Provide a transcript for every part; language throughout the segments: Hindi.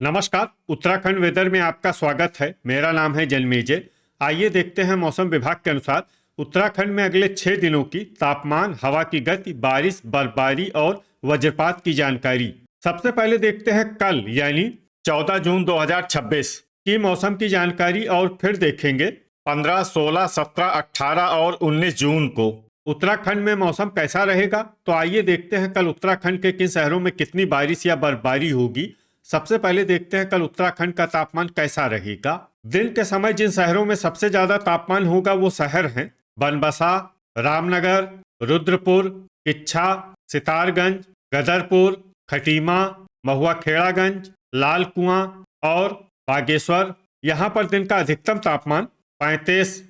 नमस्कार। उत्तराखंड वेदर में आपका स्वागत है। मेरा नाम है जन्मेजय। आइए देखते हैं मौसम विभाग के अनुसार उत्तराखंड में अगले 6 दिनों की तापमान, हवा की गति, बारिश, बर्फबारी और वज्रपात की जानकारी। सबसे पहले देखते हैं कल यानी 14 जून 2026 की मौसम की जानकारी और फिर देखेंगे 15, 16, 17, 18 और 19 जून को उत्तराखंड में मौसम कैसा रहेगा। तो आइए देखते हैं कल उत्तराखंड के किन शहरों में कितनी बारिश या बर्फबारी होगी। सबसे पहले देखते हैं कल उत्तराखंड का तापमान कैसा रहेगा। दिन के समय जिन शहरों में सबसे ज्यादा तापमान होगा वो शहर हैं बनबसा, रामनगर, रुद्रपुर, किच्छा, सितारगंज, गदरपुर, खटीमा, महुआ खेड़ागंज, लाल कुआं और बागेश्वर। यहाँ पर दिन का अधिकतम तापमान 35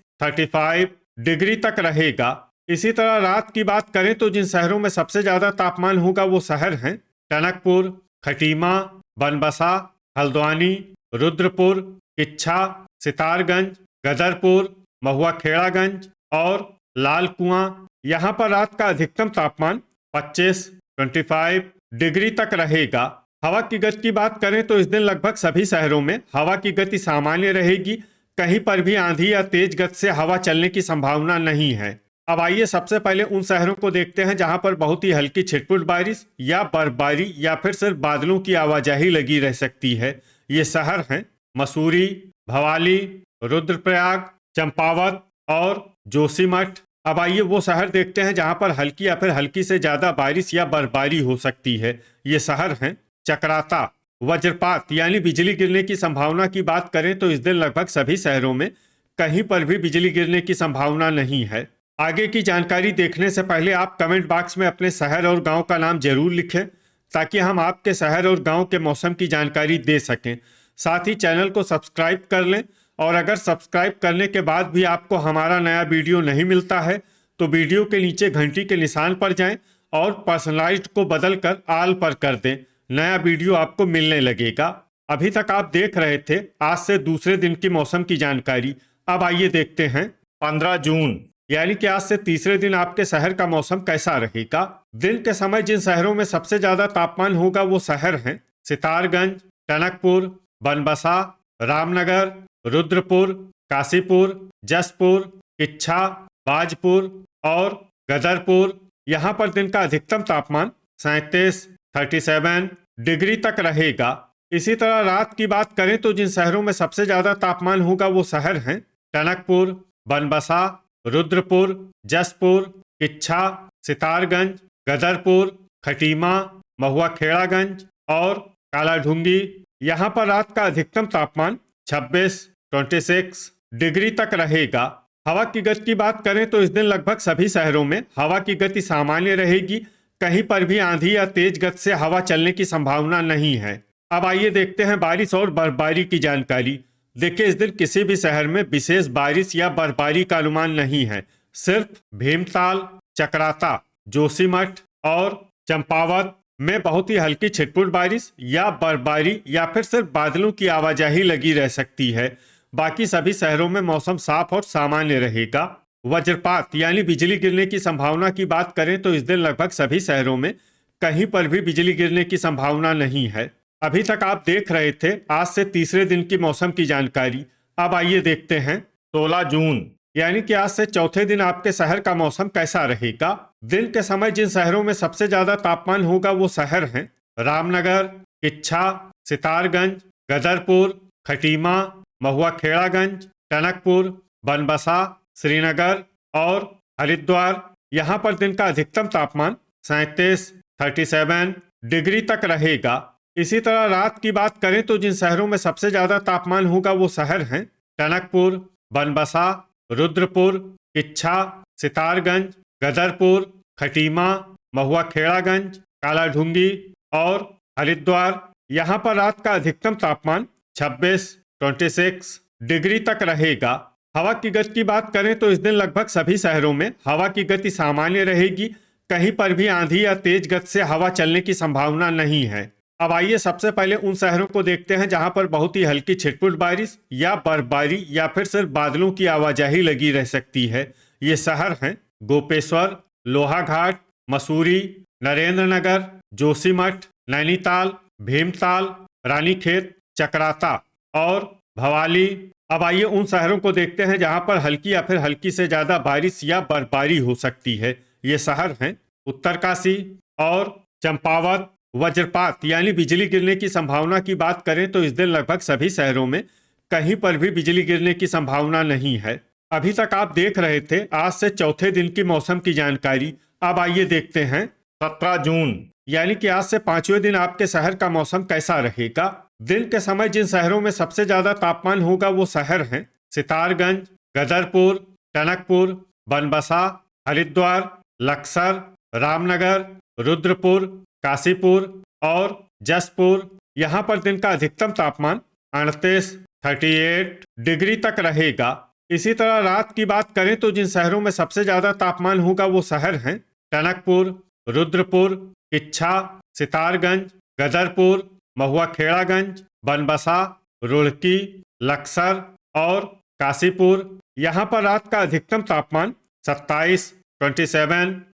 डिग्री तक रहेगा। इसी तरह रात की बात करें तो जिन शहरों में सबसे ज्यादा तापमान होगा वो शहर हैं टनकपुर, खटीमा, बनबसा, हल्द्वानी, रुद्रपुर, किच्छा, सितारगंज, गदरपुर, महुआ खेड़ागंज और लाल कुआं। यहाँ पर रात का अधिकतम तापमान 25 डिग्री तक रहेगा। हवा की गति की बात करें तो इस दिन लगभग सभी शहरों में हवा की गति सामान्य रहेगी। कहीं पर भी आंधी या तेज गति से हवा चलने की संभावना नहीं है। अब आइए सबसे पहले उन शहरों को देखते हैं जहां पर बहुत ही हल्की छिटपुट बारिश या बर्फबारी या फिर सिर्फ बादलों की आवाजाही लगी रह सकती है। ये शहर हैं मसूरी, भवाली, रुद्रप्रयाग, चंपावत और जोशीमठ। अब आइए वो शहर देखते हैं जहां पर हल्की या फिर हल्की से ज्यादा बारिश या बर्फबारी हो सकती है। ये शहर हैं चक्राता। वज्रपात यानी बिजली गिरने की संभावना की बात करें तो इस दिन लगभग सभी शहरों में कहीं पर भी बिजली गिरने की संभावना नहीं है। आगे की जानकारी देखने से पहले आप कमेंट बॉक्स में अपने शहर और गांव का नाम जरूर लिखें ताकि हम आपके शहर और गांव के मौसम की जानकारी दे सकें। साथ ही चैनल को सब्सक्राइब कर लें और अगर सब्सक्राइब करने के बाद भी आपको हमारा नया वीडियो नहीं मिलता है तो वीडियो के नीचे घंटी के निशान पर जाएं और पर्सनलाइज्ड को बदलकर ऑल पर कर दें। नया वीडियो आपको मिलने लगेगा। अभी तक आप देख रहे थे आज से दूसरे दिन की मौसम की जानकारी। अब आइए देखते हैं 15 जून यानी कि आज से तीसरे दिन आपके शहर का मौसम कैसा रहेगा। दिन के समय जिन शहरों में सबसे ज्यादा तापमान होगा वो शहर हैं सितारगंज, टनकपुर, बनबसा, रामनगर, रुद्रपुर, काशीपुर, जसपुर, किच्छा, बाजपुर और गदरपुर। यहाँ पर दिन का अधिकतम तापमान 37 डिग्री तक रहेगा। इसी तरह रात की बात करें तो जिन शहरों में सबसे ज्यादा तापमान होगा वो शहर हैं टनकपुर, बनबसा, रुद्रपुर, जसपुर, किच्छा, सितारगंज, गदरपुर, खटीमा, महुआ खेड़ागंज और कालाढूंगी। यहाँ पर रात का अधिकतम तापमान 26 डिग्री तक रहेगा। हवा की गति की बात करें तो इस दिन लगभग सभी शहरों में हवा की गति सामान्य रहेगी। कहीं पर भी आंधी या तेज गति से हवा चलने की संभावना नहीं है। अब आइए देखते हैं बारिश और बर्फबारी की जानकारी। देखिए इस दिन किसी भी शहर में विशेष बारिश या बर्फबारी का अनुमान नहीं है। सिर्फ भीमताल, चक्राता, जोशीमठ और चंपावत में बहुत ही हल्की छिटपुट बारिश या बर्फबारी या फिर सिर्फ बादलों की आवाजाही लगी रह सकती है। बाकी सभी शहरों में मौसम साफ और सामान्य रहेगा। वज्रपात यानी बिजली गिरने की संभावना की बात करें तो इस दिन लगभग सभी शहरों में कहीं पर भी बिजली गिरने की संभावना नहीं है। अभी तक आप देख रहे थे आज से तीसरे दिन की मौसम की जानकारी। अब आइए देखते हैं 16 जून यानी कि आज से चौथे दिन आपके शहर का मौसम कैसा रहेगा। दिन के समय जिन शहरों में सबसे ज्यादा तापमान होगा वो शहर हैं रामनगर, किच्छा, सितारगंज, गदरपुर, खटीमा, महुआ खेड़ागंज, टनकपुर, बनबसा, श्रीनगर और हरिद्वार। यहाँ पर दिन का अधिकतम तापमान 37 डिग्री तक रहेगा। इसी तरह रात की बात करें तो जिन शहरों में सबसे ज्यादा तापमान होगा वो शहर हैं टनकपुर, बनबसा, रुद्रपुर, किच्छा, सितारगंज, गदरपुर, खटीमा, महुआ खेड़ागंज, कालाढूंगी और हरिद्वार। यहाँ पर रात का अधिकतम तापमान 26 डिग्री तक रहेगा। हवा की गति की बात करें तो इस दिन लगभग सभी शहरों में हवा की गति सामान्य रहेगी। कहीं पर भी आंधी या तेज गति से हवा चलने की संभावना नहीं है। अब आइए सबसे पहले उन शहरों को देखते हैं जहां पर बहुत ही हल्की छिटपुट बारिश या बर्फबारी या फिर सिर्फ बादलों की आवाजाही लगी रह सकती है। ये शहर हैं गोपेश्वर, लोहाघाट, मसूरी, नरेंद्र नगर, जोशीमठ, नैनीताल, भीमताल, रानीखेत, चक्राता और भवाली। अब आइए उन शहरों को देखते हैं जहां पर हल्की या फिर हल्की से ज्यादा बारिश या बर्फबारी हो सकती है। ये शहर हैं उत्तरकाशी और चंपावत। वज्रपात यानी बिजली गिरने की संभावना की बात करें तो इस दिन लगभग सभी शहरों में कहीं पर भी बिजली गिरने की संभावना नहीं है। अभी तक आप देख रहे थे आज से चौथे दिन की मौसम की जानकारी। अब आइए देखते हैं 17 जून यानी कि आज से पांचवें दिन आपके शहर का मौसम कैसा रहेगा। दिन के समय जिन शहरों में सबसे ज्यादा तापमान होगा वो शहर हैं सितारगंज, गदरपुर, टनकपुर, बनबसा, हरिद्वार, लक्सर, रामनगर, रुद्रपुर, काशीपुर और जसपुर। यहाँ पर दिन का अधिकतम तापमान 38 डिग्री तक रहेगा। इसी तरह रात की बात करें तो जिन शहरों में सबसे ज्यादा तापमान होगा वो शहर हैं टनकपुर, रुद्रपुर, किच्छा, सितारगंज, गदरपुर, महुआ खेड़ागंज, बनबसा, रुड़की, लक्सर और काशीपुर। यहाँ पर रात का अधिकतम तापमान 27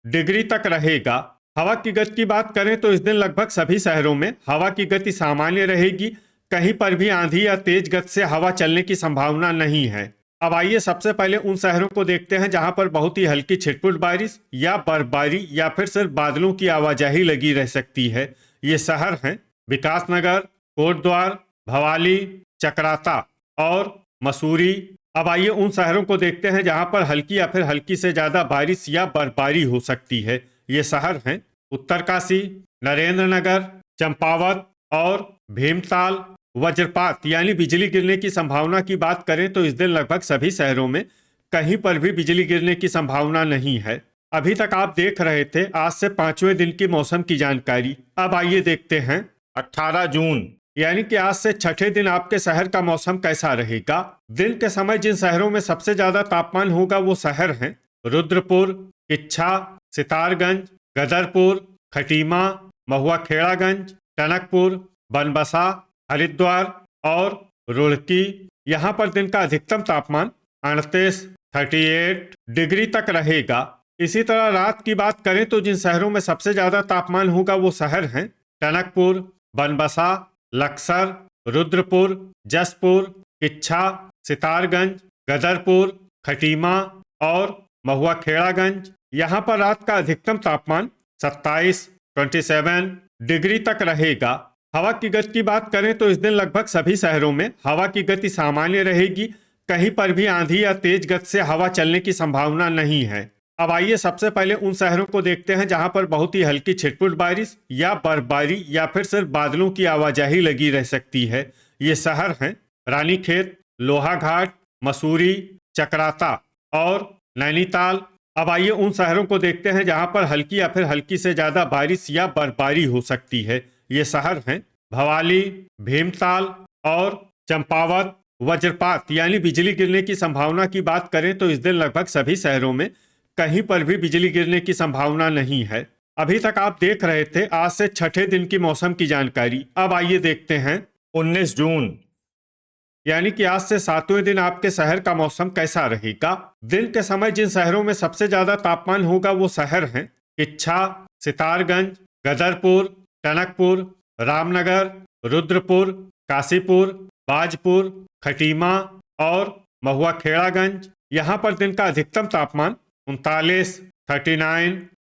डिग्री तक रहेगा। हवा की गति की बात करें तो इस दिन लगभग सभी शहरों में हवा की गति सामान्य रहेगी। कहीं पर भी आंधी या तेज गति से हवा चलने की संभावना नहीं है। अब आइए सबसे पहले उन शहरों को देखते हैं जहां पर बहुत ही हल्की छिटपुट बारिश या बर्फबारी या फिर सिर्फ बादलों की आवाजाही लगी रह सकती है। ये शहर हैं विकासनगर, कोटद्वार, भवाली, चक्राता और मसूरी। अब आइए उन शहरों को देखते हैं जहां पर हल्की या फिर हल्की से ज्यादा बारिश या बर्फबारी हो सकती है। ये शहर हैं उत्तरकाशी, नरेंद्र नगर, चंपावत और भीमताल। वज्रपात यानी बिजली गिरने की संभावना की बात करें तो इस दिन लगभग सभी शहरों में कहीं पर भी बिजली गिरने की संभावना नहीं है। अभी तक आप देख रहे थे आज से पांचवें दिन की मौसम की जानकारी। अब आइए देखते हैं 18 जून यानी कि आज से छठे दिन आपके शहर का मौसम कैसा रहेगा। दिन के समय जिन शहरों में सबसे ज्यादा तापमान होगा वो शहर हैं रुद्रपुर, किच्छा, सितारगंज, गदरपुर, खटीमा, महुआ खेड़ागंज, टनकपुर, बनबसा, हरिद्वार और रुड़की। यहाँ पर दिन का अधिकतम तापमान 38 डिग्री तक रहेगा। इसी तरह रात की बात करें तो जिन शहरों में सबसे ज्यादा तापमान होगा वो शहर हैं टनकपुर, बनबसा, लक्सर, रुद्रपुर, जसपुर, किच्छा, सितारगंज, गदरपुर, खटीमा और महुआ खेड़ागंज। यहाँ पर रात का अधिकतम तापमान 27 डिग्री तक रहेगा। हवा की गति की बात करें तो इस दिन लगभग सभी शहरों में हवा की गति सामान्य रहेगी। कहीं पर भी आंधी या तेज गति से हवा चलने की संभावना नहीं है। अब आइए सबसे पहले उन शहरों को देखते हैं जहां पर बहुत ही हल्की छिटपुट बारिश या बर्फबारी या फिर सिर्फ बादलों की आवाजाही लगी रह सकती है। ये शहर हैं रानीखेत, लोहाघाट, मसूरी, चक्राता और नैनीताल। अब आइए उन शहरों को देखते हैं जहां पर हल्की या फिर हल्की से ज्यादा बारिश या बर्फबारी हो सकती है। ये शहर हैं भवाली, भीमताल और चंपावत। वज्रपात यानी बिजली गिरने की संभावना की बात करें तो इस दिन लगभग सभी शहरों में कहीं पर भी बिजली गिरने की संभावना नहीं है। अभी तक आप देख रहे थे आज से छठे दिन की मौसम की जानकारी। अब आइए देखते हैं 19 जून यानी कि आज से सातवें दिन आपके शहर का मौसम कैसा रहेगा। दिन के समय जिन शहरों में सबसे ज्यादा तापमान होगा वो शहर हैं किच्छा, सितारगंज, गदरपुर, टनकपुर, रामनगर, रुद्रपुर, काशीपुर, बाजपुर, खटीमा और महुआ खेड़ागंज। यहाँ पर दिन का अधिकतम तापमान 39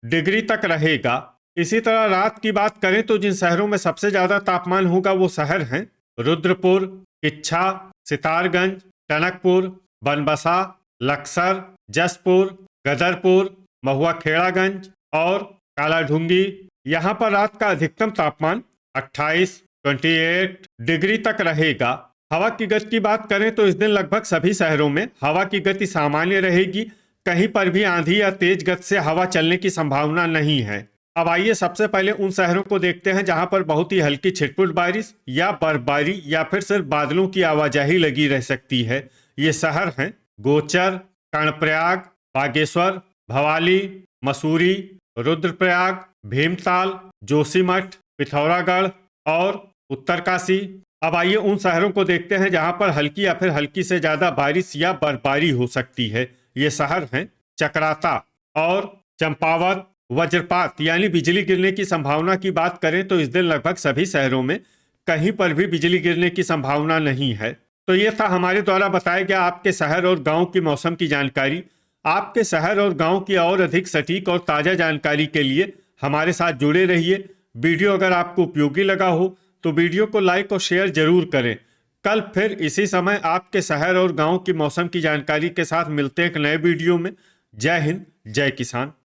डिग्री तक रहेगा। इसी तरह रात की बात करें तो जिन शहरों में सबसे ज्यादा तापमान होगा वो शहर हैं रुद्रपुर, किच्छा, सितारगंज, टनकपुर, बनबसा, लक्सर, जसपुर, गदरपुर, महुआ खेड़ागंज और कालाढूंगी। यहाँ पर रात का अधिकतम तापमान 28 डिग्री तक रहेगा। हवा की गति की बात करें तो इस दिन लगभग सभी शहरों में हवा की गति सामान्य रहेगी। कहीं पर भी आंधी या तेज गति से हवा चलने की संभावना नहीं है। अब आइए सबसे पहले उन शहरों को देखते हैं जहां पर बहुत ही हल्की छिटपुट बारिश या बर्फबारी या फिर सिर्फ बादलों की आवाजाही लगी रह सकती है। ये शहर हैं गोचर, कर्णप्रयाग, बागेश्वर, भवाली, मसूरी, रुद्रप्रयाग, भीमताल, जोशीमठ, पिथौरागढ़ और उत्तरकाशी। अब आइए उन शहरों को देखते हैं जहां पर हल्की या फिर हल्की से ज्यादा बारिश या बर्फबारी हो सकती है। ये शहर हैं चक्राता और चंपावत। वज्रपात यानी बिजली गिरने की संभावना की बात करें तो इस दिन लगभग सभी शहरों में कहीं पर भी बिजली गिरने की संभावना नहीं है। तो ये था हमारे द्वारा बताया गया आपके शहर और गांव की मौसम की जानकारी। आपके शहर और गांव की और अधिक सटीक और ताज़ा जानकारी के लिए हमारे साथ जुड़े रहिए। वीडियो अगर आपको उपयोगी लगा हो तो वीडियो को लाइक और शेयर जरूर करें। कल फिर इसी समय आपके शहर और गांव की मौसम की जानकारी के साथ मिलते हैं एक नए वीडियो में। जय हिंद, जय किसान।